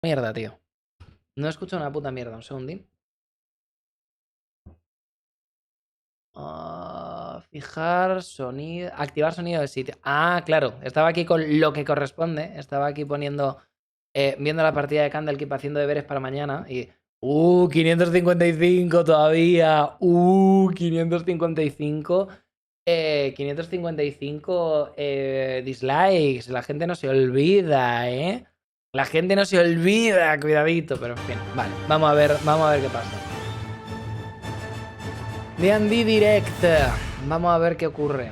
Mierda, tío. No escucho una puta mierda. Un segundín. Fijar sonido. Activar sonido de sitio. Ah, claro. Estaba aquí con lo que corresponde. Estaba aquí poniendo. Viendo la partida de Candlekeep haciendo deberes para mañana. Y. 555 todavía. 555. 555 dislikes. La gente no se olvida, ¿eh? La gente no se olvida. Cuidadito. Pero en fin. Vale. Vamos a ver qué pasa. DnD Direct. Vamos a ver qué ocurre.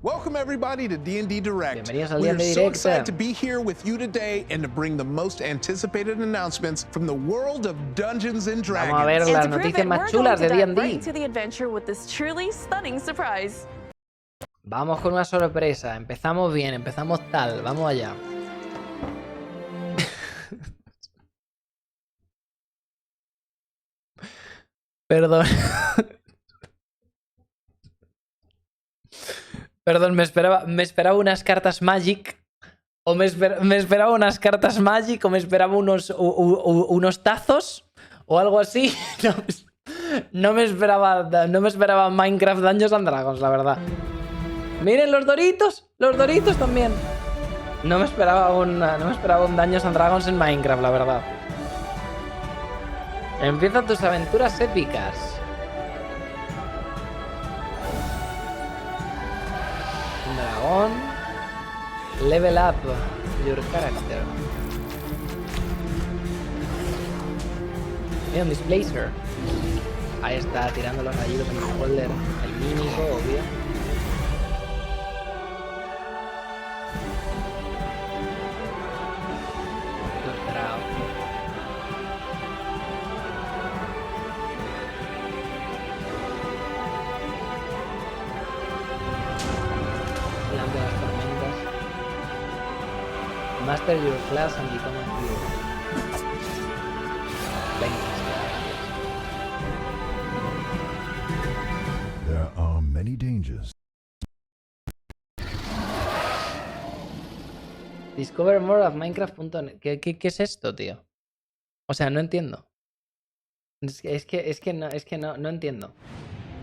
Welcome everybody to DnD Direct. Bienvenidos al We are DnD so Direct. excited to be here with you today and to bring the most anticipated announcements from the world of Dungeons and Dragons. Vamos a ver las noticias más chulas de D&D. Vamos con una sorpresa. Empezamos bien, empezamos tal. Vamos allá. Perdón. Perdón, me esperaba unas cartas Magic. O me esperaba unas cartas Magic. O me esperaba unos tazos. O algo así. No me esperaba Minecraft Dungeons and Dragons, la verdad. Miren los Doritos. Los Doritos también. No me esperaba un Dungeons and Dragons en Minecraft, la verdad. Empieza tus aventuras épicas. Un dragón. Level up your character. Mira un displacer. Ahí está, tirando los rayitos en el holder. El mímico, obvio. Master your class and become a hero. There are many dangers. Discover more of Minecraft.net. ¿Qué es esto, tío? O sea, no entiendo. Es que no entiendo.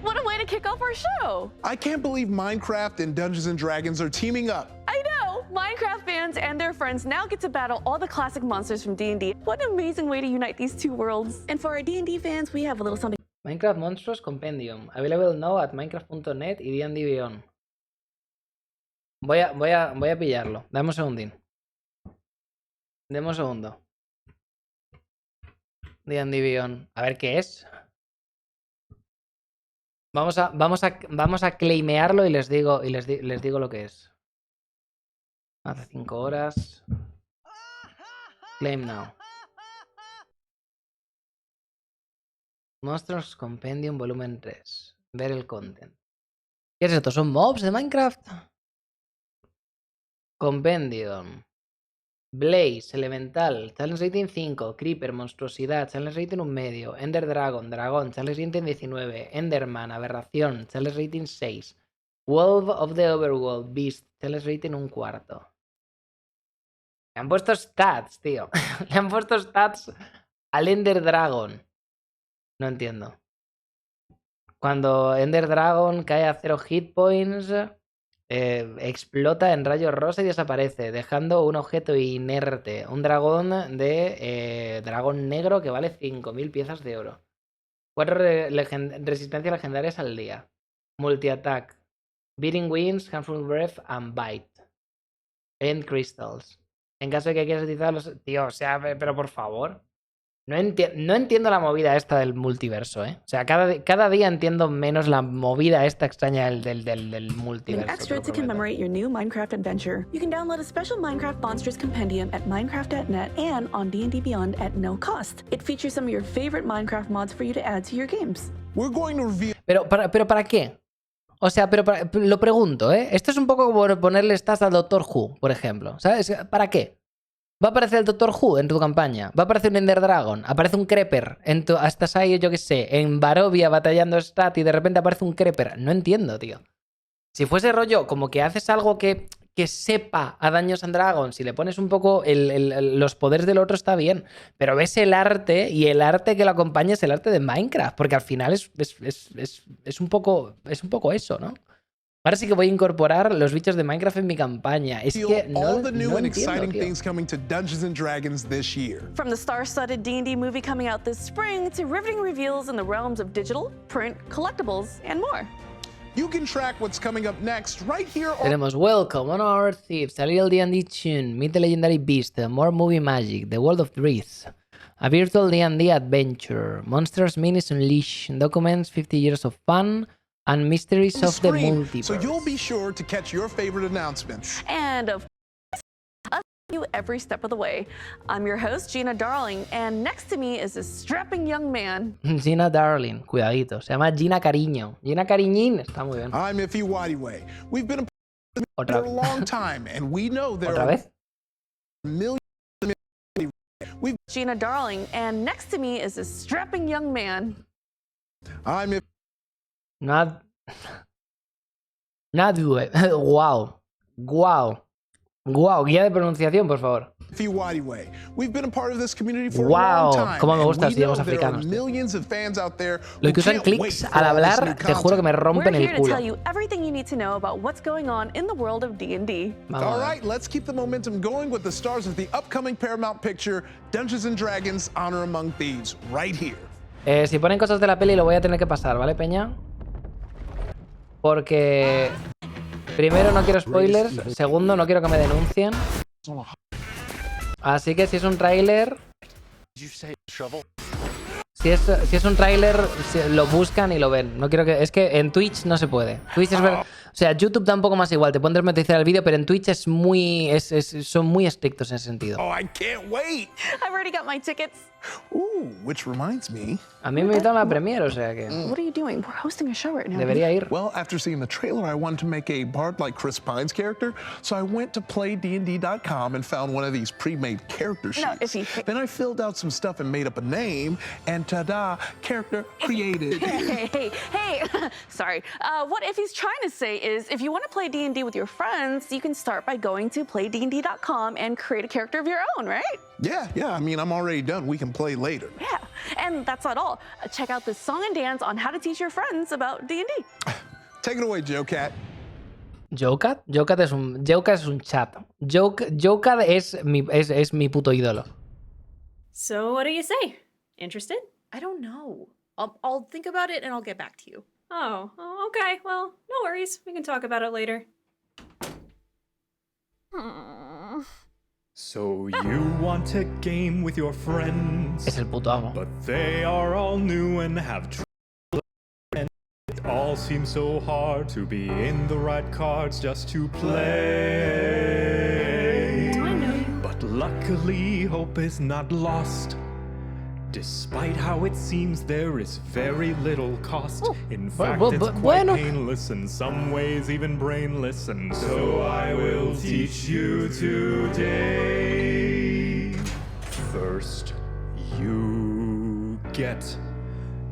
What a way to kick off our show! I can't believe Minecraft and Dungeons and Dragons are teaming up. I know! Minecraft fans and their friends now get to battle all the classic monsters from D&D. What an amazing way to unite these two worlds. And for our D&D fans, we have a little something. Minecraft Monsters Compendium. Available now at Minecraft.net y D&D Beyond. Voy a pillarlo. Dame un segundín. Dame un segundo. D&D Beyond. A ver qué es. Vamos a claimearlo y les digo lo que es. Hace 5 horas. Claim now. Monsters Compendium volumen 3. Ver el content. ¿Qué es esto? ¿Son mobs de Minecraft? Compendium. Blaze, Elemental, Challenge Rating 5, Creeper, Monstruosidad, Challenge Rating 1,5, Ender Dragon, Dragón, Challenge Rating 19, Enderman, Aberración, Challenge Rating 6, Wolf of the Overworld, Beast, Challenge Rating 1/4. Le han puesto stats, tío. Le han puesto stats al Ender Dragon. No entiendo. Cuando Ender Dragon cae a 0 hit points, explota en rayos rosa y desaparece, dejando un objeto inerte. Un dragón de dragón negro que vale 5.000 piezas de oro. 4 resistencias legendarias al día. Multi-attack. Beating Wings, Handful Breath and Bite. End Crystals. En caso de que quieras utilizar los... Tío, o sea, pero por favor. No entiendo la movida esta del multiverso, ¿eh? O sea, cada día entiendo menos la movida esta extraña del multiverso. Extra to commemorate your new Minecraft adventure. You can download a special Minecraft Monsters Compendium at Minecraft.net and on D&D Beyond at no cost. It features some of your favorite Minecraft mods for you to add to your games. We're going to reveal. Pero ¿para qué? O sea, lo pregunto, ¿eh? Esto es un poco como ponerle stats al Doctor Who, por ejemplo. ¿Sabes? ¿Para qué? ¿Va a aparecer el Doctor Who en tu campaña? ¿Va a aparecer un Ender Dragon? ¿Aparece un Creeper? Estás ahí, yo qué sé, en Barovia batallando stat y de repente aparece un Creeper. No entiendo, tío. Si fuese rollo como que haces algo que que sepa a Dungeons and Dragons. Si le pones un poco los poderes del otro está bien, pero ves el arte y el arte que lo acompaña es el arte de Minecraft, porque al final es un poco eso, ¿no? Ahora sí que voy a incorporar los bichos de Minecraft en mi campaña. Es que no entiendo, tío. From the star-studded D&D movie coming out this spring to riveting reveals in the realms of digital, print, collectibles, and more. You can track what's coming up next right here on Tenemos Welcome, On Our Thieves, a little D&D tune, Meet the Legendary Beast, more movie magic, The World of Dreams, a virtual D&D adventure, Monsters Minis Unleashed, documents 50 years of fun, and mysteries of the multiverse. So you'll be sure to catch your favorite announcements. And of course, us you every step of the way. I'm your host, Gina Darling, and next to me is a strapping young man. Gina Darling, cuidadito, se llama Gina Cariño. Gina Cariñín, está muy bien. I'm Iffy Wadiway. We've been for a long time, and we know there ¿Otra vez? are millions. Gina Darling, and next to me is a strapping young man. I'm Iffy. Wow. Guía de pronunciación, por favor. Wadiway. We've been a part of this community for a long time. Cómo me gusta and los idiomas we know there are africanos, tío. millions of fans out there Lo who que usan can't wait clics for al all this hablar, new te juro que me content. rompen We're el here to culo. tell you everything you need to know about what's going on in the world of D&D. Vamos All a ver. right, let's keep the momentum going with the stars of the upcoming Paramount picture, Dungeons & Dragons: Honor Among Thieves, right here. Si ponen cosas de la peli lo voy a tener que pasar, ¿vale, peña? Porque primero no quiero spoilers, segundo no quiero que me denuncien. Así que si es un tráiler, si es un tráiler lo buscan y lo ven. No quiero que es que en Twitch no se puede. Twitch es o sea, YouTube tampoco más igual, te pueden desmonetizar el vídeo, pero en Twitch es muy son muy estrictos en ese sentido. Oh, I can't wait. I've already got my tickets. Ooh, which reminds me. A mí me invitaron a la premiere, o sea que What are you doing? We're hosting a show right now. debería ir. Well, after seeing the trailer, I wanted to make a bard like Chris Pine's character, so I went to playdnd.com and found one of these pre-made character sheets. Then I filled out some stuff and made up a name, and ta-da, character created. Hey. Sorry. What if he's trying to say is, if you want to play D&D with your friends, you can start by going to playdnd.com and create a character of your own, right? Yeah, I mean, I'm already done. We can play later. Yeah, and that's not all. Check out this song and dance on how to teach your friends about D&D. Take it away, Joe Cat. ¿Jokat? Jokat es un chat. Jokat es mi puto ídolo. So what do you say? Interested? I don't know. I'll think about it and I'll get back to you. Oh, okay. Well, no worries. We can talk about it later. So you want to game with your friends, Es el puto amo. but they are all new and have trouble, and it all seems so hard to be in the right cards just to play. I know you. But luckily, hope is not lost. Despite how it seems, there is very little cost. In fact, it's quite bueno. painless, in some ways even brainless. And so I will teach you today. First, you get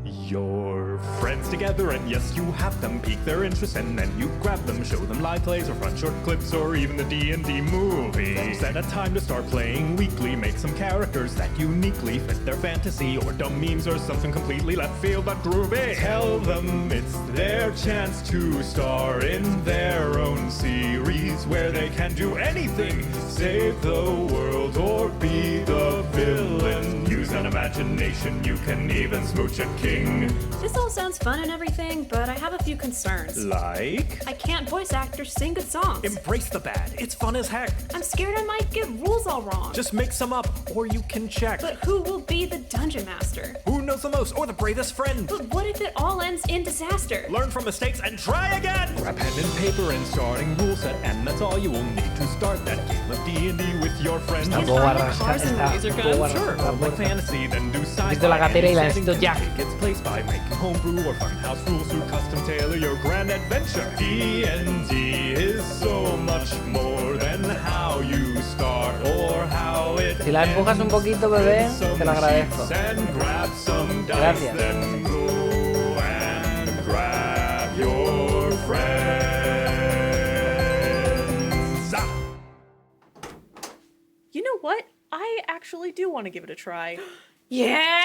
your friends together, and yes, you have them pique their interest, and then you grab them, show them live plays or fun short clips or even the D&D movie. Then set a time to start playing weekly, make some characters that uniquely fit their fantasy, or dumb memes or something completely left field but groovy. Tell them it's their chance to star in their own series where they can do anything, save the world or be the villain. Use an imagination, you can even smooch a king. This all sounds fun and everything, but I have a few concerns. Like? I can't voice act or sing good songs. Embrace the bad, it's fun as heck. I'm scared I might get rules all wrong. Just make some up, or you can check. But who will be the dungeon master? Who knows the most, or the bravest friend? But what if it all ends in disaster? Learn from mistakes and try again! Grab pen and paper and starting rule set, and that's all you will need to start that game of D&D with your friends. Está todo a rascar, está todo a Sure, rascar. like fantasy, then do sci-fi. Visto la gatera y la necesito ya. Take its place by making homebrew or funhouse rules to custom tailor your grand adventure. D&D is so much more than how you start or how it Si la empujas un poquito, bebé, te lo agradezco. Gracias. Then go and grab your friends. I actually do want to give it a try. Yeah!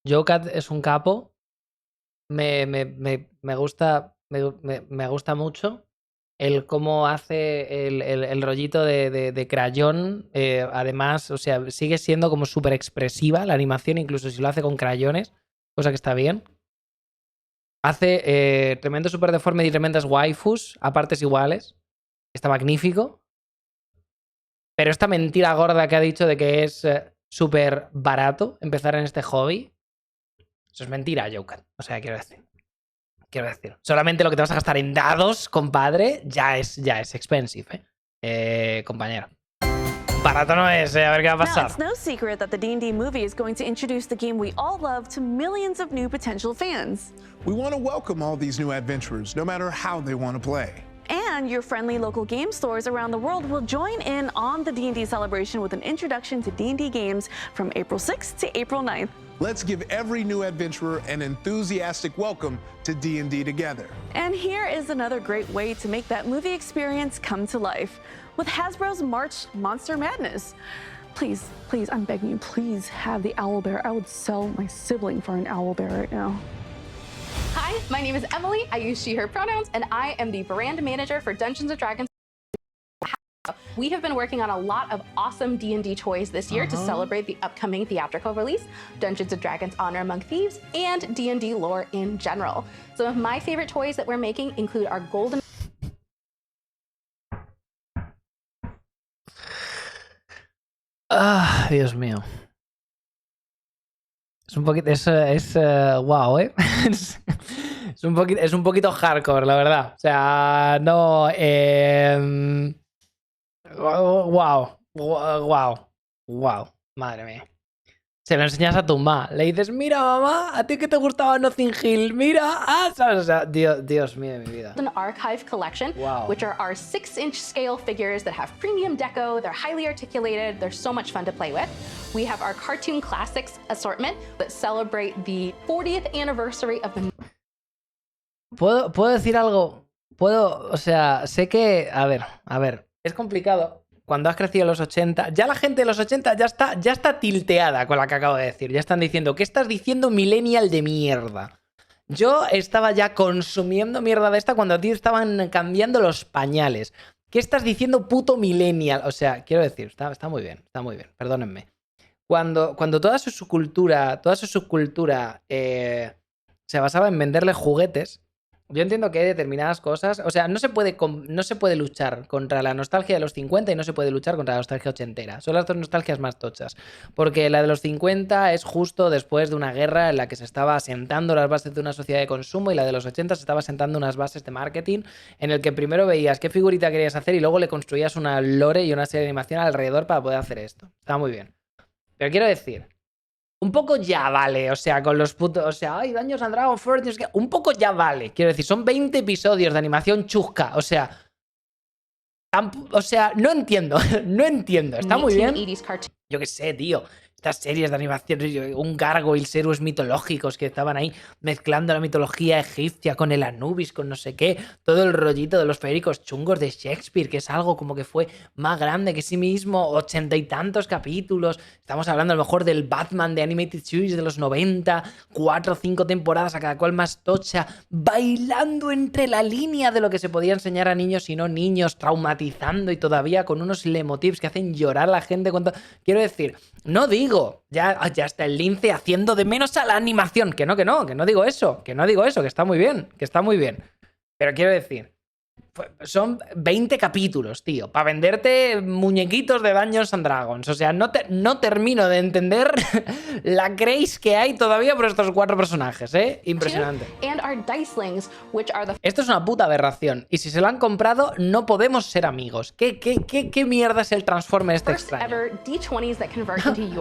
Jokat es un capo. Me gusta mucho el cómo hace el rollito de crayón. Además, o sea, sigue siendo como súper expresiva la animación, incluso si lo hace con crayones, cosa que está bien. Hace tremendo super deforme y tremendas waifus a partes iguales. Está magnífico. Pero esta mentira gorda que ha dicho de que es súper barato empezar en este hobby, eso es mentira, Joker. O sea, quiero decir. Solamente lo que te vas a gastar en dados, compadre, ya es expensive, compañero. Barato no es, a ver qué va a pasar. Now, it's no secret that the D&D movie is going to introduce the game we all love to millions of new potential fans. We want to welcome all these new adventurers, no matter how they want to play. And your friendly local game stores around the world will join in on the D&D celebration with an introduction to D&D games from April 6th to April 9th. Let's give every new adventurer an enthusiastic welcome to D&D together. And here is another great way to make that movie experience come to life with Hasbro's March Monster Madness. Please, I'm begging you, please have the owlbear. I would sell my sibling for an owlbear right now. Hi, my name is Emily. I use she, her pronouns, and I am the brand manager for Dungeons & Dragons. We have been working on a lot of awesome D&D toys this year to celebrate the upcoming theatrical release, Dungeons & Dragons Honor Among Thieves, and D&D lore in general. Some of my favorite toys that we're making include our golden... Ah, Dios mío. Es un poquito... wow, ¿eh? es un poquito hardcore, la verdad. O sea, no... Wow. Madre mía. Se lo enseñas a tu mamá. Le dices, mira, mamá, a ti que te gustaba Nothing Hill. Mira, ¿sabes? O sea, Dios mío de mi vida. An archive collection, which are our 6-inch scale figures that have premium deco. They're highly articulated. They're so much fun to play with. We have our cartoon classics assortment that celebrate the 40th anniversary of the... ¿Puedo decir algo? O sea, sé que... A ver, es complicado. Cuando has crecido en los 80, ya la gente de los 80 ya está tilteada con la que acabo de decir. Ya están diciendo, ¿qué estás diciendo, millennial de mierda? Yo estaba ya consumiendo mierda de esta cuando a ti estaban cambiando los pañales. ¿Qué estás diciendo, puto millennial? O sea, quiero decir, está muy bien, perdónenme. Cuando toda su subcultura se basaba en venderle juguetes, yo entiendo que hay determinadas cosas, o sea, no se puede luchar contra la nostalgia de los 50 y no se puede luchar contra la nostalgia ochentera. Son las dos nostalgias más tochas, porque la de los 50 es justo después de una guerra en la que se estaba asentando las bases de una sociedad de consumo, y la de los 80 se estaba asentando unas bases de marketing en el que primero veías qué figurita querías hacer y luego le construías una lore y una serie de animación alrededor para poder hacer esto. Está muy bien. Pero quiero decir... Un poco ya vale, o sea, con los putos... O sea, ay, Dungeons & Dragons First... Un poco ya vale, quiero decir, son 20 episodios de animación chusca, o sea... no entiendo, está muy bien. Yo qué sé, tío, estas series de animación, un gargoyles, héroes mitológicos que estaban ahí mezclando la mitología egipcia con el Anubis, con no sé qué, todo el rollito de los feéricos chungos de Shakespeare, que es algo como que fue más grande que sí mismo, 80 y tantos capítulos. Estamos hablando a lo mejor del Batman de Animated Series de los 90, 4 o 5 temporadas, a cada cual más tocha, bailando entre la línea de lo que se podía enseñar a niños y no niños, traumatizando y todavía con unos leitmotivs que hacen llorar a la gente. Quiero decir, no digo, ya está el lince haciendo de menos a la animación, que no digo eso, que está muy bien, pero quiero decir, son 20 capítulos, tío, para venderte muñequitos de Dungeons & Dragons. O sea, no termino de entender la craze que hay todavía por estos 4 personajes, ¿eh? Impresionante. Esto es una puta aberración. Y si se lo han comprado, no podemos ser amigos. ¿Qué mierda es el Transformer este extraño?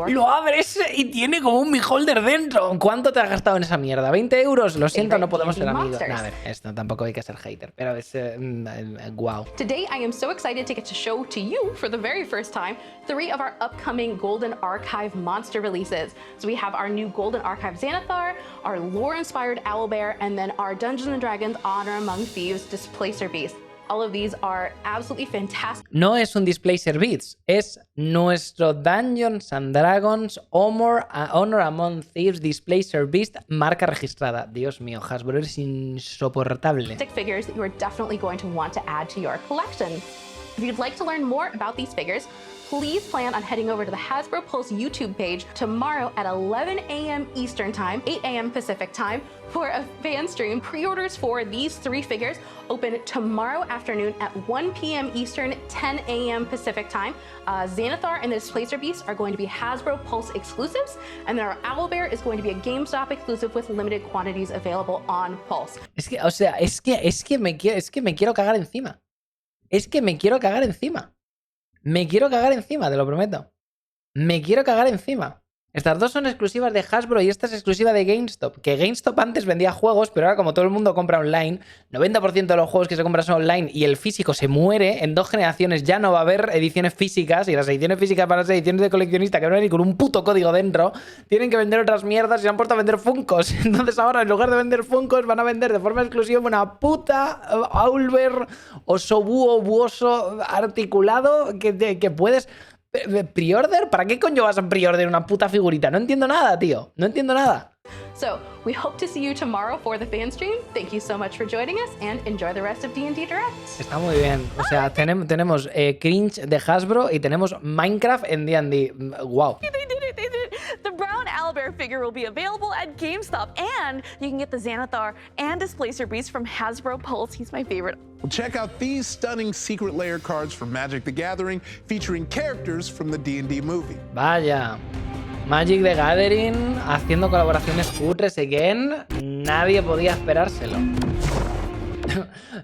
Lo abres y tiene como un beholder dentro. ¿Cuánto te has gastado en esa mierda? ¿20 euros? Lo siento, no podemos ser amigos. A ver, esto tampoco hay que ser hater, pero es... wow. Today, I am so excited to get to show to you, for the very first time, 3 of our upcoming Golden Archive monster releases. So we have our new Golden Archive Xanathar, our lore-inspired Owlbear, and then our Dungeons & Dragons Honor Among Thieves Displacer Beast. All of these are absolutely fantastic. No es un Displacer Beast, es nuestro Dungeons and Dragons Honor Among Thieves Displacer Beast, marca registrada. Dios mío, Hasbro, eres insoportable. Figures that you are definitely going to want to add to your collection. If you'd like to learn more about these figures, please plan on heading over to the Hasbro Pulse YouTube page tomorrow at 11 a.m. Eastern Time, 8 a.m. Pacific Time, for a fan stream. Pre-orders for these 3 figures open tomorrow afternoon at 1 p.m. Eastern, 10 a.m. Pacific Time. Xanathar and the Displacer Beast are going to be Hasbro Pulse exclusives, and then our Owlbear is going to be a GameStop exclusive with limited quantities available on Pulse. Es que, o sea, es que me quiero cagar encima. Es que me quiero cagar encima. Me quiero cagar encima, te lo prometo. Me quiero cagar encima. Estas dos son exclusivas de Hasbro y esta es exclusiva de GameStop. Que GameStop antes vendía juegos, pero ahora como todo el mundo compra online, 90% de los juegos que se compran son online y el físico se muere, en 2 generaciones ya no va a haber ediciones físicas, y las ediciones físicas van a ser ediciones de coleccionista que no hay con un puto código dentro, tienen que vender otras mierdas y se han puesto a vender Funkos. Entonces ahora, en lugar de vender Funkos, van a vender de forma exclusiva una puta Owlbear osobúo buoso articulado que puedes... ¿Pre-order? ¿Para qué coño vas a pre-order una puta figurita? No entiendo nada, tío. No entiendo nada. So, we hope to see you tomorrow for the fan stream. Thank you so much for joining us and enjoy the rest of D&D Direct. Está muy bien. O sea, tenemos cringe de Hasbro y tenemos Minecraft en D&D. Wow. They did it. The brown Owlbear figure will be available at GameStop, and you can get the Xanathar and Displacer Beast from Hasbro Pulse. He's my favorite. Well, check out these stunning secret layer cards from Magic the Gathering featuring characters from the D&D movie. Vaya. Magic the Gathering haciendo colaboraciones cutres again. Nadie podía esperárselo.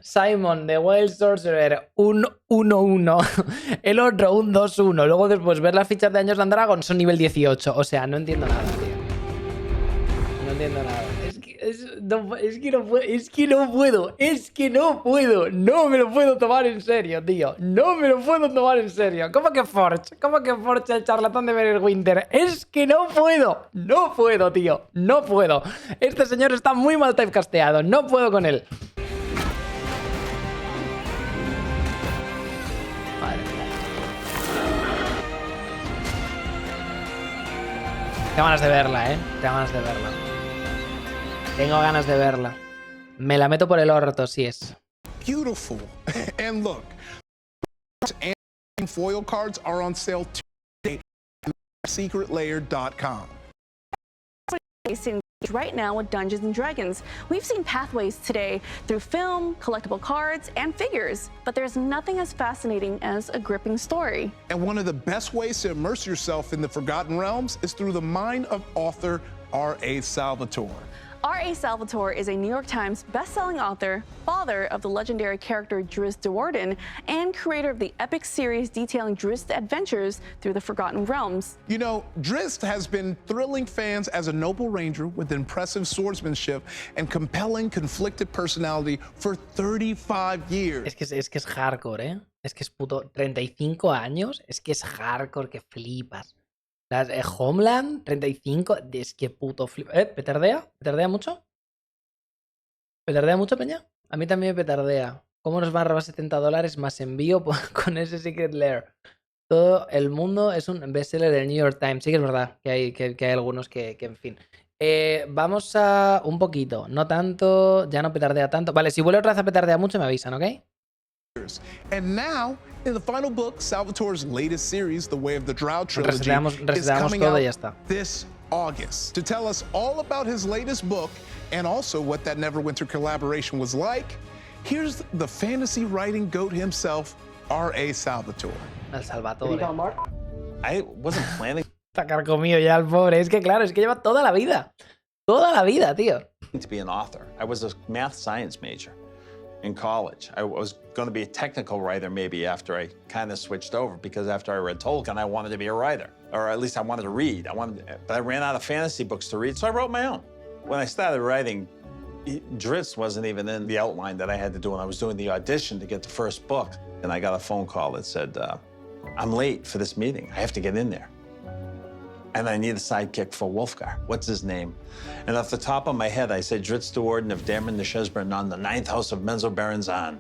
Simon, The Wild Sorcerer, un 1-1. El otro, un 2-1. Luego después ver las fichas de Dungeons and Dragons son nivel 18. O sea, no entiendo nada, tío. No entiendo nada. Es que no puedo. No me lo puedo tomar en serio, tío. No me lo puedo tomar en serio. ¿Cómo que Forge? ¿Cómo que Forge, el charlatán de Neverwinter? Es que no puedo. No puedo, tío. No puedo. Este señor está muy mal typecasteado. No puedo con él. Madre mía. Tengo ganas de verla, Tengo ganas de verla. Tengo ganas de verla. Me la meto por el orto, si es. Beautiful. And look, and foil cards are on sale today at secretlayer.com. Right now with Dungeons and Dragons. We've seen pathways today through film, collectible cards, and figures, but there's nothing as fascinating as a gripping story. And one of the best ways to immerse yourself in the Forgotten Realms is through the mind of author R.A. Salvatore. R.A. Salvatore is a New York Times best-selling author, father of the legendary character Drizzt Do'Urden, and creator of the epic series detailing Drizzt's adventures through the Forgotten Realms. You know, Drizzt has been thrilling fans as a noble ranger with impressive swordsmanship and compelling, conflicted personality for 35 years. Es que es hardcore, Es que es puto 35 años. Es que es hardcore que flipas. Homeland, 35, es que puto flip. ¿Petardea? ¿Petardea mucho? ¿Petardea mucho, peña? A mí también me petardea. ¿Cómo nos va a robar $70 más envío con ese Secret Lair? Todo el mundo es un bestseller del New York Times. Sí que es verdad que hay algunos que en fin. Vamos a un poquito. No tanto, ya no petardea tanto. Vale, si vuelve otra vez a petardea mucho me avisan, ¿ok? And now, in the final book, Salvatore's latest series, The Way of the Drow trilogy, is coming out this August. To tell us all about his latest book and also what that Neverwinter collaboration was like, here's the fantasy writing goat himself, R.A. Salvatore. El Salvatore. I wasn't planning Está carcomido ya el pobre. Es que claro, es que lleva toda la vida. Toda la vida, tío. to be an author. I was a math science major in college. I was going to be a technical writer maybe after I kind of switched over, because after I read Tolkien, I wanted to be a writer, or at least I wanted to read. But I ran out of fantasy books to read, so I wrote my own. When I started writing Dritz wasn't even in the outline that I had to do when I was doing the audition to get the first book. And I got a phone call that said, I'm late for this meeting. I have to get in there. And I need a sidekick for Wolfgar. What's his name? And off the top of my head, I said, Dritz the Warden of Dammon the Shesbernon, the 9th house of Menzoberranzan.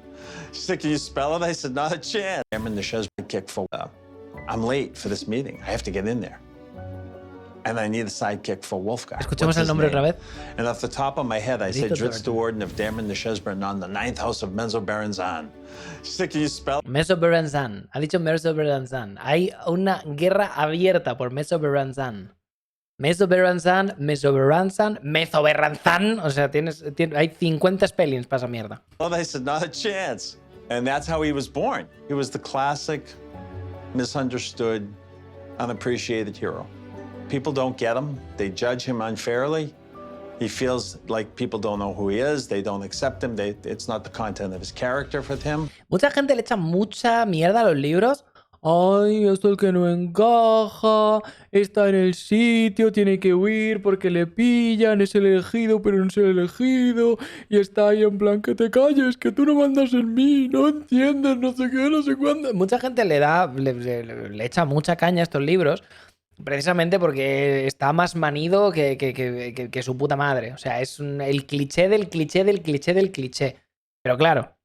She said, can you spell it? I said, not a chance. Dammon the Shesbernon for, I'm late for this meeting. I have to get in there. And I need a sidekick for Wolfgar. Escuchemos el nombre otra vez. And off the top of my head, I said, Dritz the Warden of Dammon the Shesbernon, the 9th house of Menzoberranzan. She said, can you spell? Mesoberranzan. Ha dicho Mesoberranzan. Hay una guerra abierta por Mesoberranzan. Mesoberranzan, Mesoberranzan, Mesoberranzan. O sea, hay 50 spellings para esa mierda. Well, I said, not a chance. And that's how he was born. He was the classic, misunderstood, unappreciated hero. People don't get him. They judge him unfairly. He feels like people don't know who he is. They don't accept him. It's not the content of his character for him. Mucha gente le echa mucha mierda a los libros. Ay, es el que no encaja, está en el sitio, tiene que huir porque le pillan, es el elegido pero no es el elegido, y está ahí en plan, que te calles, que tú no mandas en mí, no entiendes, no sé qué, no sé cuándo. Mucha gente le echa mucha caña a estos libros, precisamente porque está más manido que su puta madre. O sea, es el cliché del cliché del cliché del cliché. Pero claro,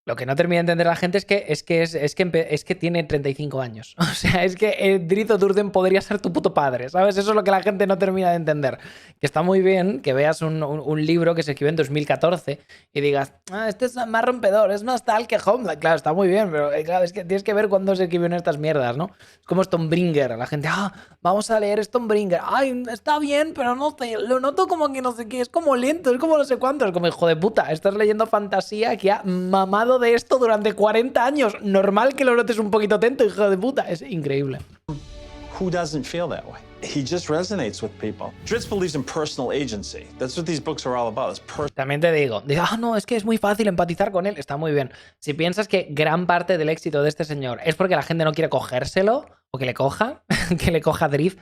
lo que no termina de entender la gente es que tiene 35 años. O sea, es que Dritz Durden podría ser tu puto padre, ¿sabes? Eso es lo que la gente no termina de entender. Que está muy bien que veas un libro que se escribió en 2014 y digas, este es más rompedor, es más tal que Homeland. Claro, está muy bien, pero claro, es que tienes que ver cuándo se escribieron estas mierdas, ¿no? Es como Stonebringer. La gente, vamos a leer Stonebringer. Ay, está bien, pero no sé, lo noto como que no sé qué, es como lento, es como no sé cuánto. Es como, hijo de puta, estás leyendo fantasía que ha mamado de esto durante 40 años. Normal que lo notes un poquito atento, hijo de puta. Es increíble. Who doesn't feel that way? He just resonates with people. Dritz believes in personal agency. That's what these books are all about. También te digo, no, es que es muy fácil empatizar con él. Está muy bien. Si piensas que gran parte del éxito de este señor es porque la gente no quiere cogérselo, o que le coja, que le coja Dritz,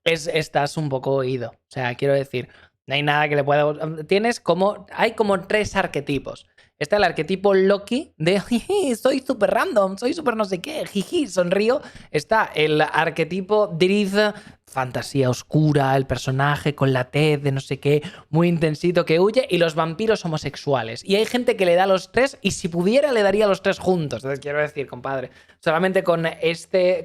estás un poco oído. O sea, quiero decir, no hay nada que le pueda... Hay como 3 arquetipos. Está el arquetipo Loki de jiji, soy súper random, soy súper no sé qué, jiji, sonrío. Está el arquetipo Dritz, fantasía oscura, el personaje con la tez de no sé qué, muy intensito que huye, y los vampiros homosexuales. Y hay gente que le da los 3 y si pudiera le daría los 3 juntos. Entonces quiero decir, compadre, solamente con este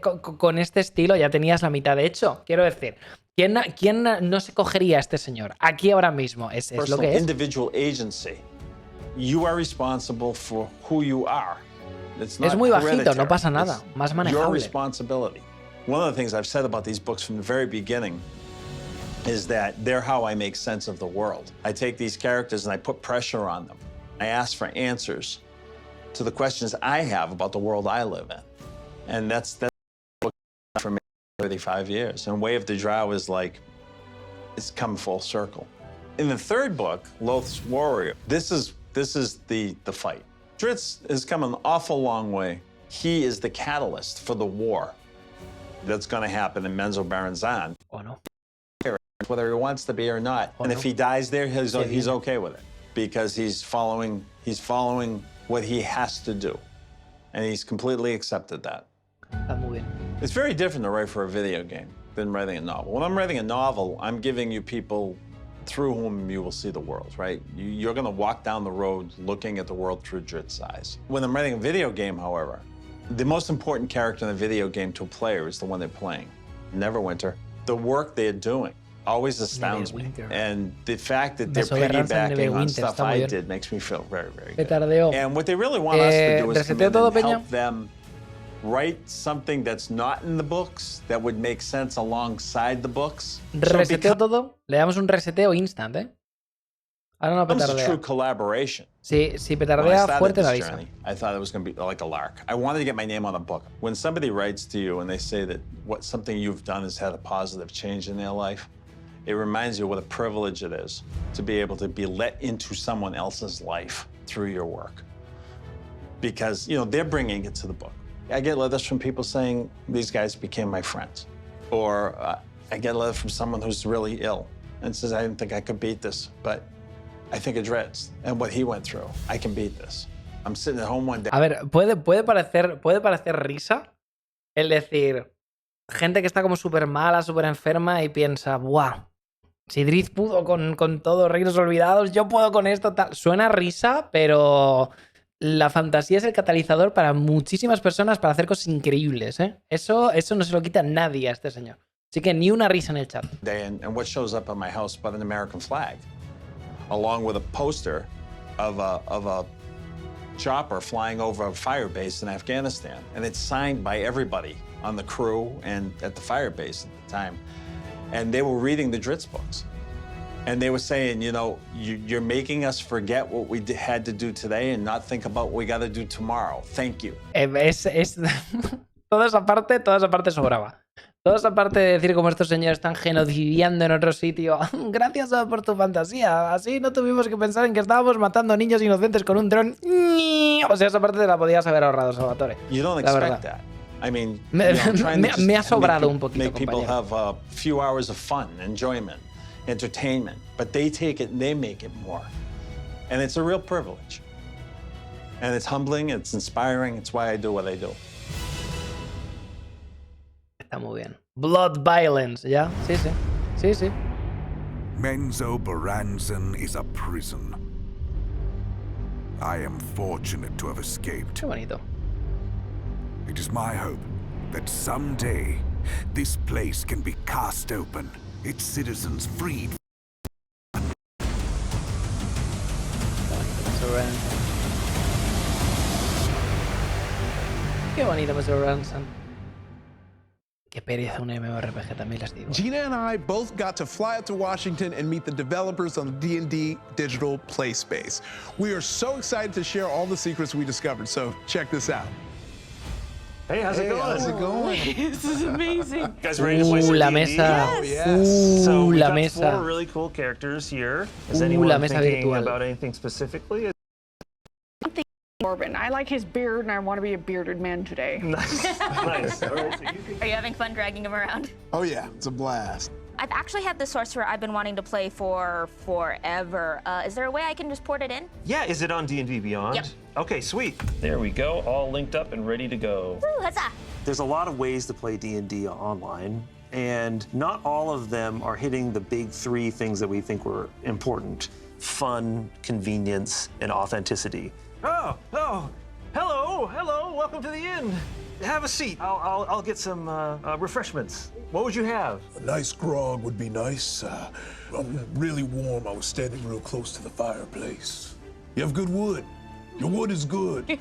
estilo ya tenías la mitad de hecho. Quiero decir, ¿quién no se cogería a este señor? Aquí ahora mismo, es lo que es. Individual agency. You are responsible for who you are. It's not es muy bajito, hereditary. No pasa nada. It's más manejable. Your responsibility. One of the things I've said about these books from the very beginning is that they're how I make sense of the world. I take these characters and I put pressure on them. I ask for answers to the questions I have about the world I live in. And that's for me 35 years. And Way of the Drow is like, it's come full circle. In the third book, Loth's Warrior, this is the fight. Dritz has come an awful long way. He is the catalyst for the war that's going to happen in Menzoberranzan. Oh, no. Whether he wants to be or not. And if he dies there, he's okay with it because he's following what he has to do. And he's completely accepted that. Está muy bien. It's very different to write for a video game than writing a novel. When I'm writing a novel, I'm giving you people through whom you will see the world, right? You're going to walk down the road looking at the world through Dritz's eyes. When I'm writing a video game, however, the most important character in a video game to a player is the one they're playing. Neverwinter. The work they're doing always astounds me. And the fact that they're piggybacking on stuff I did makes me feel very, very good. And what they really want us to do is come in and help them write something that's not in the books that would make sense alongside the books. Reseteo todo, le damos un reseteo instant, ¿eh? Ahora no petardea. True collaboration. Si petardea fuerte, me avisa. I thought it was going to be like a lark. I wanted to get my name on a book. When somebody writes to you and they say that something you've done has had a positive change in their life, it reminds you what a privilege it is to be able to be let into someone else's life through your work. Because, they're bringing it to the book. I get letters from people saying, these guys became my friends. Or I get a letter from someone who's really ill and says, I didn't think I could beat this, but I think of Dredz and what he went through. I can beat this. I'm sitting at home one day. A ver, puede parecer risa el decir, gente que está como súper mala, súper enferma y piensa, ¡buah! Si Drizzt pudo con todos Reinos Olvidados, yo puedo con esto. Tal. Suena risa, pero la fantasía es el catalizador para muchísimas personas para hacer cosas increíbles, ¿eh? Eso no se lo quita nadie a este señor. Así que ni una risa en el chat. And what shows up on my house but an American flag, along with a poster of a chopper flying over a fire base in Afghanistan. And it's signed by everybody on the crew and at the fire base at the time. And they were reading the Drizzt books. And they were saying, you know, you're making us forget what we had to do today and not think about what we got to do tomorrow. Thank you. Toda esa parte sobraba. Toda esa parte de decir cómo estos señores están genocidiando en otro sitio. Gracias por tu fantasía. Así no tuvimos que pensar en que estábamos matando niños inocentes con un dron. O sea, esa parte te la podías haber ahorrado, Salvatore. You don't expect that. I mean, me ha sobrado un poquito, make people have a few hours of fun, enjoyment, entertainment, but they take it and they make it more. And it's a real privilege. And it's humbling, it's inspiring, it's why I do what I do. Está muy bien. Blood violence, ¿ya? Sí. Menzo Baranzan is a prison. I am fortunate to have escaped. Qué bonito. It is my hope that someday this place can be cast open, its citizens freed. Qué bonito, Mr. Ransom. Qué pereza un MMORPG, también les digo. Gina and I both got to fly out to Washington and meet the developers on the D&D digital play space. We are so excited to share all the secrets we discovered, so check this out. Hey, how's it going? How's it going? This is amazing. You guys ready to play some La D&D? mesa. Yes. So we've La got mesa. 4 really cool characters here. Is La anyone mesa thinking virtual. about anything specifically? Corbin. I like his beard and I want to be a bearded man today. Nice. Nice. All right, so you can... Are you having fun dragging him around? Oh yeah, it's a blast. I've actually had the sorcerer I've been wanting to play for forever. Is there a way I can just port it in? Yeah, is it on D&D Beyond? Yep. Okay, sweet. There we go, all linked up and ready to go. Woo, huzzah! There's a lot of ways to play D&D online, and not all of them are hitting the big 3 things that we think were important: fun, convenience, and authenticity. Oh, hello, welcome to the inn. Have a seat. I'll get some refreshments. What would you have? A nice grog would be nice. I'm really warm. I was standing real close to the fireplace. You have good wood. Your wood is good.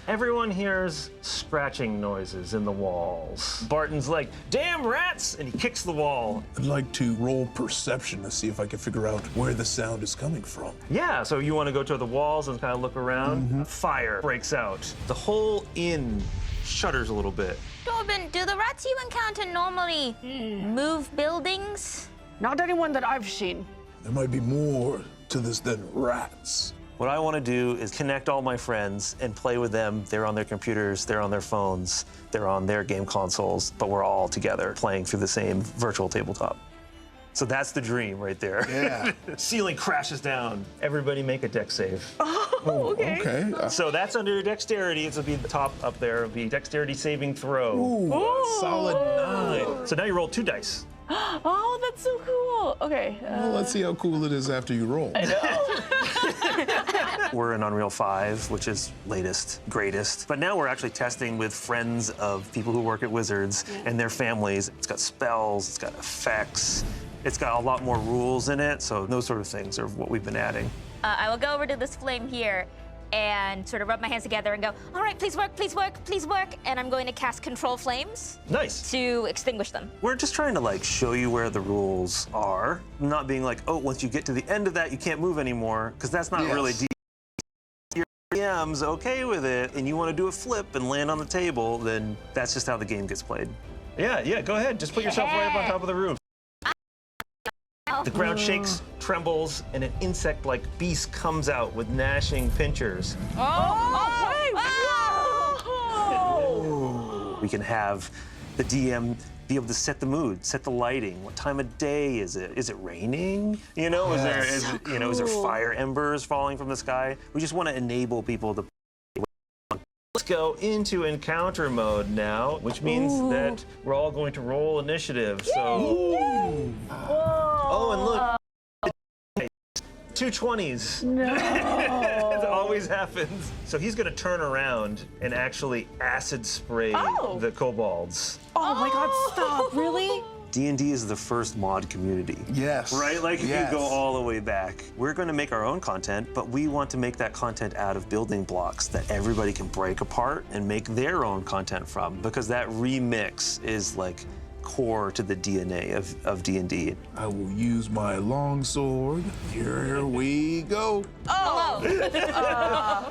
Everyone hears scratching noises in the walls. Barton's like, damn rats, and he kicks the wall. I'd like to roll perception to see if I can figure out where the sound is coming from. Yeah, so you want to go to the walls and kind of look around. Fire breaks out. The whole inn shudders a little bit. Corbin, do the rats you encounter normally move buildings? Not anyone that I've seen. There might be more to this than rats. What I want to do is connect all my friends and play with them. They're on their computers, they're on their phones, they're on their game consoles, but we're all together playing through the same virtual tabletop. So that's the dream right there. Yeah. Ceiling crashes down. Everybody make a dex save. Oh, okay. So that's under dexterity. It'll be the top up there. It'll be dexterity saving throw. Ooh, solid 9. So now you roll 2 dice. Oh, that's so cool. Okay. Well, let's see how cool it is after you roll. We're in Unreal 5, which is latest, greatest. But now we're actually testing with friends of people who work at Wizards and their families. It's got spells, it's got effects, it's got a lot more rules in it. So those sort of things are what we've been adding. I will go over to this flame here and sort of rub my hands together and go, all right, please work, please work, please work. And I'm going to cast Control Flames. Nice. To extinguish them. We're just trying to like show you where the rules are, not being like, oh, once you get to the end of that, you can't move anymore, because that's not really deep. Your DM's okay with it, and you want to do a flip and land on the table, then that's just how the game gets played. Yeah, go ahead. Just put yourself right up on top of the room. The ground shakes, trembles, and an insect-like beast comes out with gnashing pincers. We can have the DM be able to set the mood, set the lighting. What time of day is it? Is it raining? You know, is there fire embers falling from the sky? We just want to enable people to. Let's go into encounter mode now, which means that we're all going to roll initiative. So, oh, and look. 2 20s. No. It always happens. So he's going to turn around and actually acid spray the kobolds. Oh my God, stop, really? D&D is the first mod community. Yes. Right? Like, if you go all the way back. We're going to make our own content, but we want to make that content out of building blocks that everybody can break apart and make their own content from, because that remix is like core to the DNA of D&D. I will use my longsword. Here we go. Hello.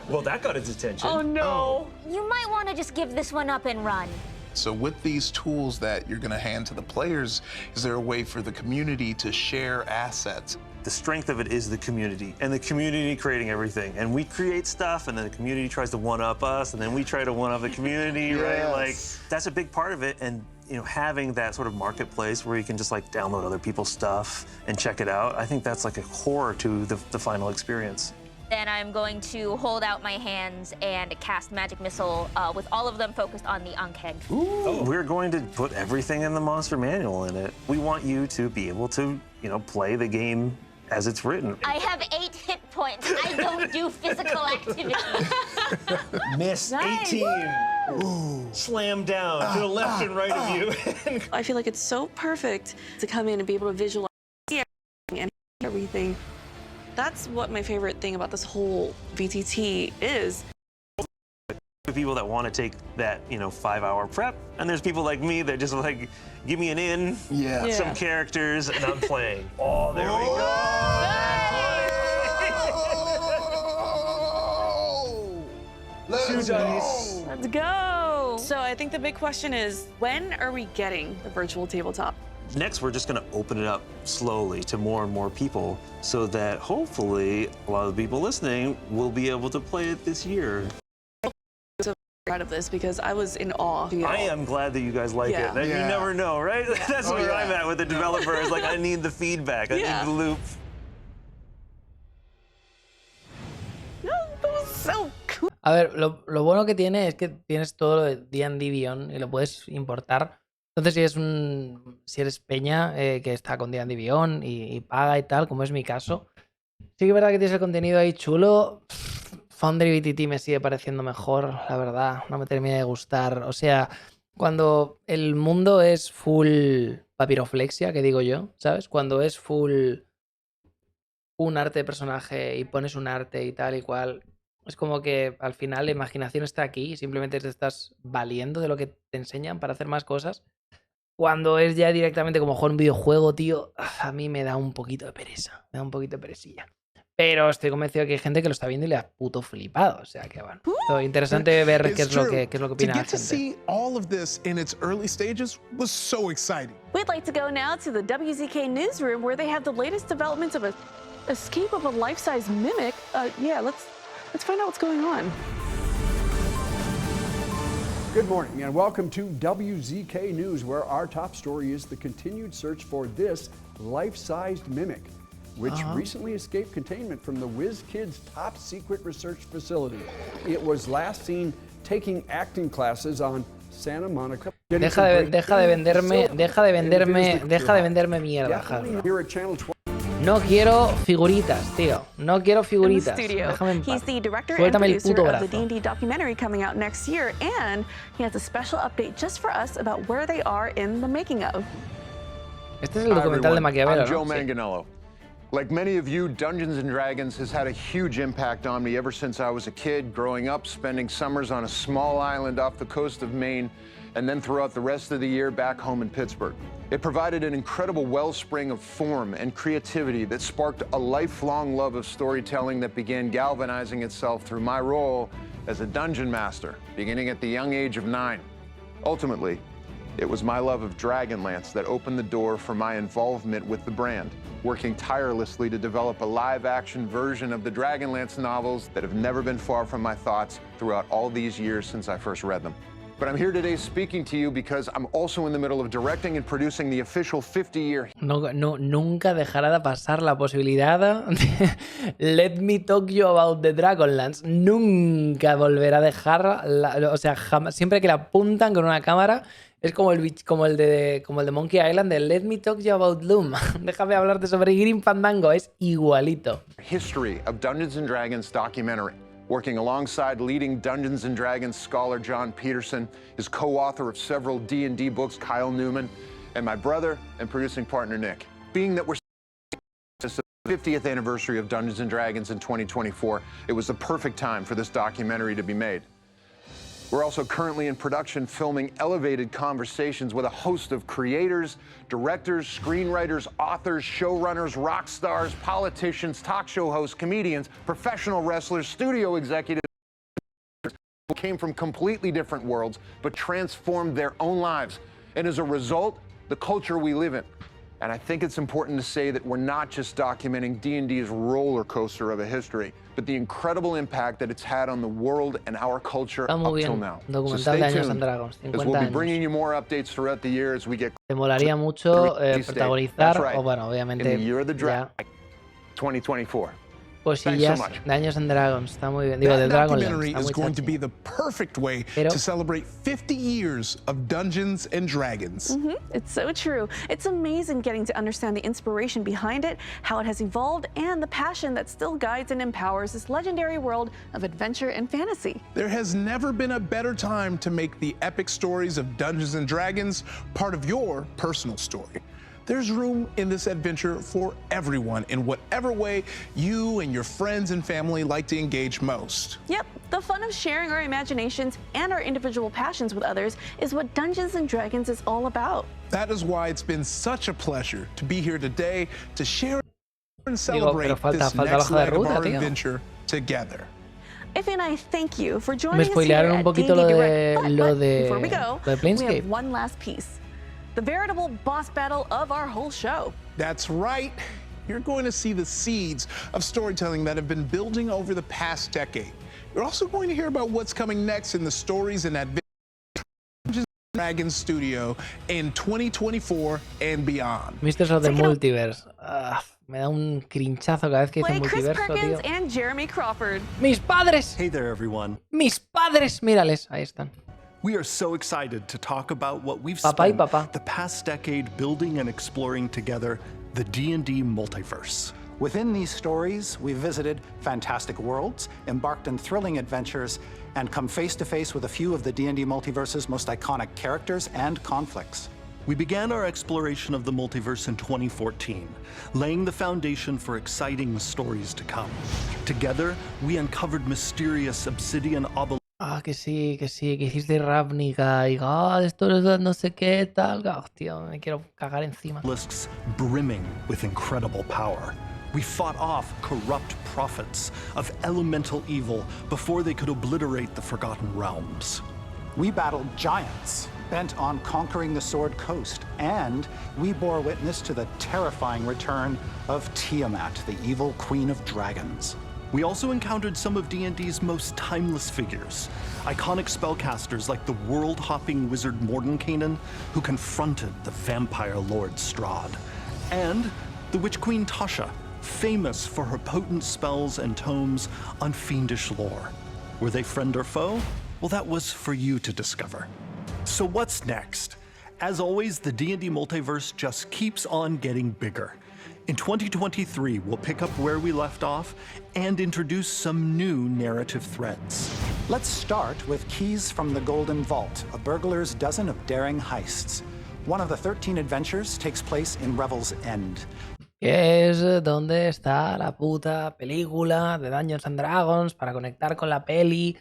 Well, that got his attention. Oh no. You might want to just give this one up and run. So with these tools that you're gonna hand to the players, is there a way for the community to share assets? The strength of it is the community, and the community creating everything. And we create stuff, and then the community tries to one-up us, and then we try to one-up the community, right? Like, that's a big part of it. And you know, having that sort of marketplace where you can just like download other people's stuff and check it out, I think that's like a core to the final experience. Then I'm going to hold out my hands and cast Magic Missile with all of them focused on the Ankeg. We're going to put everything in the monster manual in it. We want you to be able to, you know, play the game as it's written. I have 8 hit points. I don't do physical activity. Miss 18. Ooh. Slam down to the left and right of you. I feel like it's so perfect to come in and be able to visualize everything and everything. That's what my favorite thing about this whole VTT is. People that want to take that, you know, 5-hour prep, and there's people like me that just like, give me an in, some characters, and I'm playing. Oh, there we go. Let's go. So I think the big question is, when are we getting the virtual tabletop? Next, we're just going to open it up slowly to more and more people so that hopefully a lot of the people listening will be able to play it this year. Proud of this because I was in awe. I am glad that you guys like it. You never know, right? That's where I'm at with the developers. Like, I need the feedback. I need the loop. No, that was so cool. A ver, lo bueno que tiene es que tienes todo lo de D&D Beyond y lo puedes importar. Entonces, si eres peña que está con D&D Beyond y paga y tal, como es mi caso, sí que es verdad que tienes el contenido ahí chulo. Foundry VTT me sigue pareciendo mejor, la verdad, no me termina de gustar. O sea, cuando el mundo es full papiroflexia, que digo yo, ¿sabes? Cuando es full un arte de personaje y pones un arte y tal y cual, es como que al final la imaginación está aquí y simplemente te estás valiendo de lo que te enseñan para hacer más cosas. Cuando es ya directamente como jugar un videojuego, tío, a mí me da un poquito de pereza, me da un poquito de perecilla. Pero estoy convencido que hay gente que lo está viendo y le ha puto flipado. O sea que bueno. Interesante ver qué es lo que opina la gente. To see all of this in its early stages was so exciting. We'd like to go now to the WZK newsroom where they have the latest developments of an escape of a life-size mimic. Let's find out what's going on. Good morning and welcome to WZK News, where our top story is the continued search for this life-sized mimic, which recently escaped containment from the WizKids' top secret research facility. It was last seen taking acting classes on Santa Monica. Deja de venderme mierda, Hasbro. No quiero figuritas, tío. No quiero figuritas. Déjame en paz. He's the director and Suéltame el producer puto of the brazo. D&D documentary coming out next year, and he has a special update just for us about where they are in the making of. Este es el documental de Maquiavelo, I'm Joe ¿no? Sí. Manganiello. Like many of you, Dungeons & Dragons has had a huge impact on me ever since I was a kid, growing up, spending summers on a small island off the coast of Maine, and then throughout the rest of the year back home in Pittsburgh. It provided an incredible wellspring of form and creativity that sparked a lifelong love of storytelling that began galvanizing itself through my role as a dungeon master, beginning at the young age of 9. Ultimately, it was my love of Dragonlance that opened the door for my involvement with the brand, working tirelessly to develop a live-action version of the Dragonlance novels that have never been far from my thoughts throughout all these years since I first read them. But I'm here today speaking to you because I'm also in the middle of directing and producing the official 50-year. Nunca dejará de pasar la posibilidad de Let me talk you about the Dragonlance. Nunca volverá a dejar, o sea, jamás, siempre que la apuntan con una cámara, es como el de Monkey Island de Let me talk you about Loom. Déjame hablarte sobre Green Fandango, es igualito. History of Dungeons and Dragons documentary. Working alongside leading Dungeons & Dragons scholar John Peterson, his co-author of several D&D books, Kyle Newman, and my brother and producing partner, Nick. Being that we're the 50th anniversary of Dungeons & Dragons in 2024, it was the perfect time for this documentary to be made. We're also currently in production filming elevated conversations with a host of creators, directors, screenwriters, authors, showrunners, rock stars, politicians, talk show hosts, comedians, professional wrestlers, studio executives who came from completely different worlds but transformed their own lives. And as a result, the culture we live in. And I think it's important to say that we're not just documenting D&D's roller coaster of a history, but the incredible impact that it's had on the world and our culture up till now. So stay tuned, as we'll be bringing you more updates throughout the year as we get. Te molaría mucho protagonizar, right. o bueno, obviamente. In the year of the dragon, 2024. Cosillas de Dungeons and Dragons, está muy bien. Digo, de That Dragonlance, documentary está is muy going to chachi. be the perfect way to celebrate 50 years of Dungeons and Dragons. It's so true. It's amazing getting to understand the inspiration behind it, how it has evolved, and the passion that still guides and empowers this legendary world of adventure and fantasy. There has never been a better time to make the epic stories of Dungeons and Dragons part of your personal story. There's room in this adventure for everyone in whatever way you and your friends and family like to engage most. Yep, the fun of sharing our imaginations and our individual passions with others is what Dungeons and Dragons is all about. That is why it's been such a pleasure to be here today to share and celebrate this next leg of our adventure together. Ife and I thank you for Me joining us here spoilearon un at poquito D&D lo Direct. de Before we go, we Planescape. have one last piece. The veritable boss battle of our whole show. That's right. You're going to see the seeds of storytelling that have been building over the past decade. You're also going to hear about what's coming next in the stories and adventures of Dungeons & Dragons Studio in 2024 and beyond. Misters of the Multiverse. Me da un crinchazo cada vez que dice Play Chris multiverso, Perkins tío. and Jeremy Crawford. ¡Mis padres! Hey there, everyone. ¡Mis padres! Mírales, ahí están. We are so excited to talk about what we've Papá y spent papá. the past decade building and exploring together, the D&D multiverse. Within these stories, we've visited fantastic worlds, embarked on thrilling adventures, and come face to face with a few of the D&D multiverse's most iconic characters and conflicts. We began our exploration of the multiverse in 2014, laying the foundation for exciting stories to come. Together, we uncovered mysterious obsidian obelisks. Que sí, que hiciste Ravnica y esto es no sé qué tal. Tío, me quiero cagar encima. Brimming with incredible power. We fought off corrupt prophets of elemental evil before they could obliterate the Forgotten Realms. We battled giants bent on conquering the Sword Coast, and we bore witness to the terrifying return of Tiamat, the evil queen of dragons. We also encountered some of D&D's most timeless figures, iconic spellcasters like the world-hopping wizard Mordenkainen, who confronted the vampire lord Strahd, and the witch queen Tasha, famous for her potent spells and tomes on fiendish lore. Were they friend or foe? Well, that was for you to discover. So what's next? As always, the D&D multiverse just keeps on getting bigger. In 2023, we'll pick up where we left off and introduce some new narrative threads. Let's start with Keys from the Golden Vault, a burglar's dozen of daring heists. One of the 13 adventures takes place in Revel's End. Que es donde está la puta película de Dungeons and Dragons para conectar con la peli.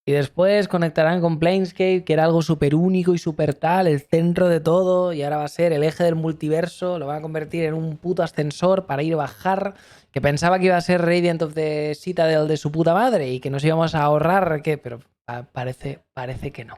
Y después conectarán con Planescape, que era algo súper único y súper tal, el centro de todo, y ahora va a ser el eje del multiverso, lo van a convertir en un puto ascensor para ir a bajar, que pensaba que iba a ser Radiant of the Citadel de su puta madre y que nos íbamos a ahorrar, ¿qué? Pero parece que no.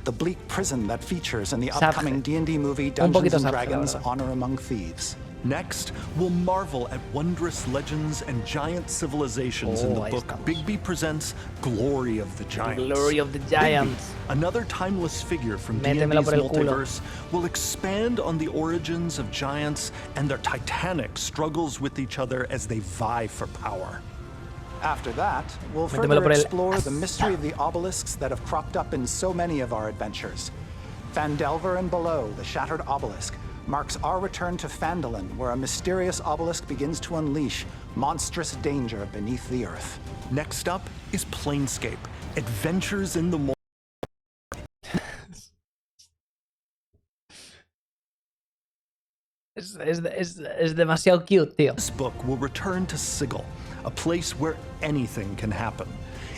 The bleak prison that features in the upcoming D&D movie Dungeons and Dragons Honor Among Thieves. Next, we'll marvel at wondrous legends and giant civilizations in the book DnD Presents Glory of the Giants. Glory of the Giants. Bigby, another timeless figure from DnD's multiverse, will expand on the origins of giants and their titanic struggles with each other as they vie for power. After that, we'll further explore the mystery of the obelisks that have cropped up in so many of our adventures. Phandelver and below, the shattered obelisk, marks our return to Phandalin, where a mysterious obelisk begins to unleash monstrous danger beneath the earth. Next up is Planescape, Adventures in the Es demasiado cute, tío. This book will return to Sigil, a place where anything can happen.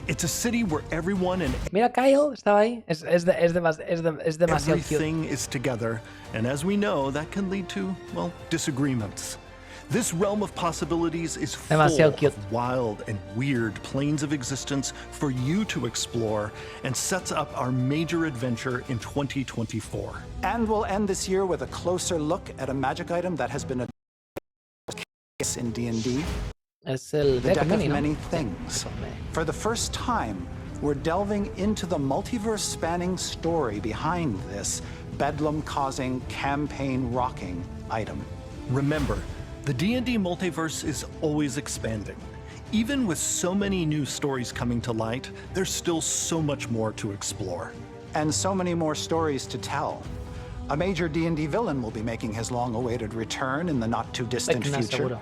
It's a city where everyone and Mira, Kyle estaba ahí. Es demasiado everything cute. is together, and as we know, that can lead to, well, disagreements. This realm of possibilities is full of wild and weird planes of existence for you to explore, and sets up our major adventure in 2024. And we'll end this year with a closer look at a magic item that has been a case in D&D. Es el The deck of many things. For the first time, we're delving into the multiverse-spanning story behind this bedlam-causing, campaign-rocking item. Remember, the D&D multiverse is always expanding. Even with so many new stories coming to light, there's still so much more to explore. And so many more stories to tell. A major D&D villain will be making his long-awaited return in the not-too-distant future.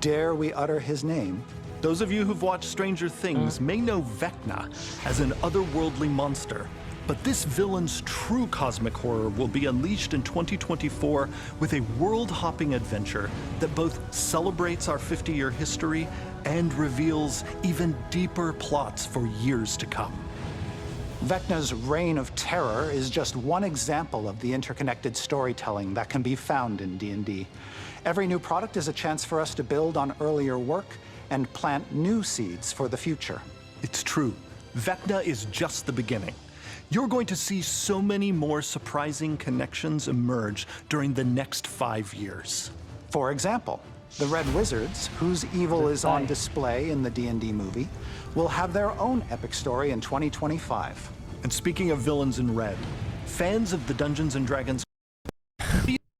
Dare we utter his name? Those of you who've watched Stranger Things may know Vecna as an otherworldly monster, but this villain's true cosmic horror will be unleashed in 2024 with a world-hopping adventure that both celebrates our 50-year history and reveals even deeper plots for years to come. Vecna's reign of terror is just one example of the interconnected storytelling that can be found in D&D. Every new product is a chance for us to build on earlier work and plant new seeds for the future. It's true. Vecna is just the beginning. You're going to see so many more surprising connections emerge during the next 5 years. For example, the Red Wizards, whose evil is on display in the D&D movie, will have their own epic story in 2025. And speaking of villains in red, fans of the Dungeons & Dragons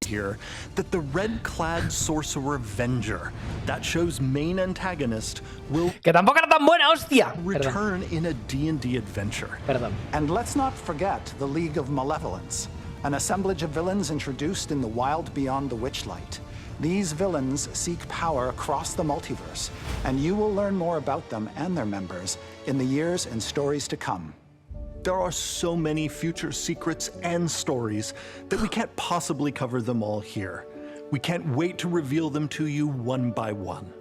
here that the red-clad sorcerer Venger, that show's main antagonist, will que tampoco era tan buena, hostia. return in a D&D adventure. And let's not forget the League of Malevolence, an assemblage of villains introduced in the wild beyond the Witchlight. These villains seek power across the multiverse, and you will learn more about them and their members in the years and stories to come. There are so many future secrets and stories that we can't possibly cover them all here. We can't wait to reveal them to you one by one.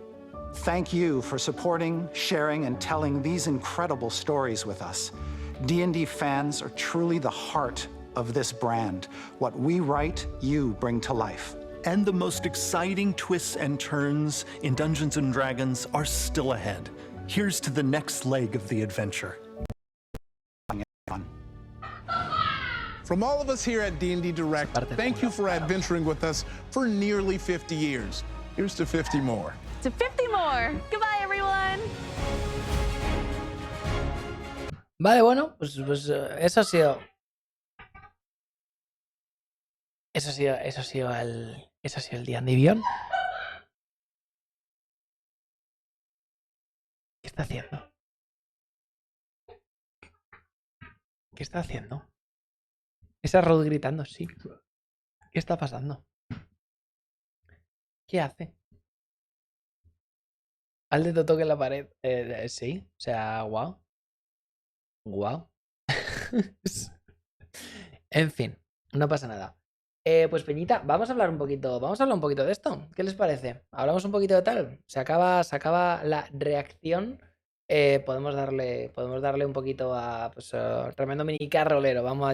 Thank you for supporting, sharing, and telling these incredible stories with us. D&D fans are truly the heart of this brand. What we write, you bring to life. And the most exciting twists and turns in Dungeons & Dragons are still ahead. Here's to the next leg of the adventure. From all of us here at D&D Direct, thank you for adventuring with us for nearly 50 years. Here's to 50 more. To 50 more. Goodbye, everyone. Vale, bueno, pues eso ha sido. Eso ha sido el D&D Beyond. ¿Qué está haciendo? ¿Qué está haciendo? Esa Rod gritando, sí. ¿Qué está pasando? ¿Qué hace? Al dedo toque en la pared. Sí, o sea, wow. Wow. En fin, no pasa nada. Pues Peñita, vamos a hablar un poquito de esto. ¿Qué les parece? Hablamos un poquito de tal. Se acaba la reacción. Podemos darle un poquito a pues, tremendo mini carrolero. Vamos a